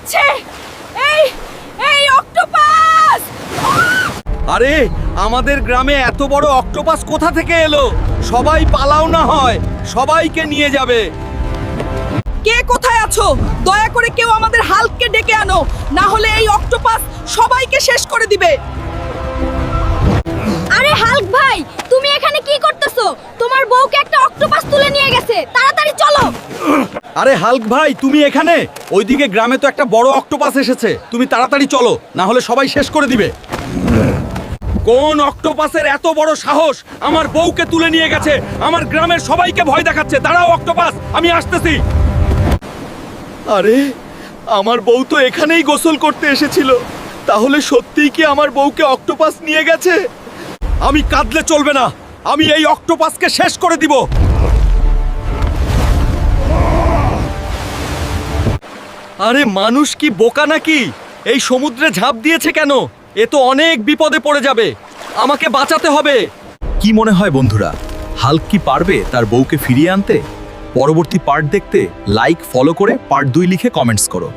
যাচ্ছে। এই এই অক্টোপাস! আরে আমাদের গ্রামে এত বড় অক্টোপাস কোথা থেকে এলো? সবাই পালাও না হয়, সবাইকে নিয়ে যাবে। কে কোথায় আছো? দয়া করে কেউ আমাদের হাল্ককে ডেকে আনো, না হলে এই অক্টোপাস সবাইকে শেষ করে দিবে। আরে হাল্ক ভাই, তুমি এখানে কি করতেছো? তোমার বউকে একটা অক্টোপাস তুলে নিয়ে গেছে, তাড়াতাড়ি চলো। আরে হাল্ক ভাই, তুমি এখানে? ওইদিকে গ্রামে তো একটা বড় অক্টোপাস এসেছে, তুমি তাড়াতাড়ি চলো, না হলে সবাই শেষ করে দিবে। কোন অক্টোপাসের এত বড় সাহস আমার বউকে তুলে নিয়ে গেছে? আমার গ্রামের সবাইকে ভয় দেখাচ্ছে। দাঁড়াও অক্টোপাস, আমি আসতেছি। আরে আমার বউ তো এখানেই গোসল করতে এসেছিল, তাহলে সত্যিই কি আমার বউকে অক্টোপাস নিয়ে গেছে? আমি কাঁদলে চলবে না, আমি এই অক্টোপাসকে শেষ করে দিব। আরে মানুষ কি বোকা নাকি? এই সমুদ্রে ঝাঁপ দিয়েছে কেন? এ তো অনেক বিপদে পড়ে যাবে, আমাকে বাঁচাতে হবে। কি মনে হয় বন্ধুরা, হাল্ক কি পারবে তার বউকে ফিরিয়ে আনতে? পরবর্তী পার্ট দেখতে লাইক ফলো করে পার্ট 2 লিখে কমেন্টস করো।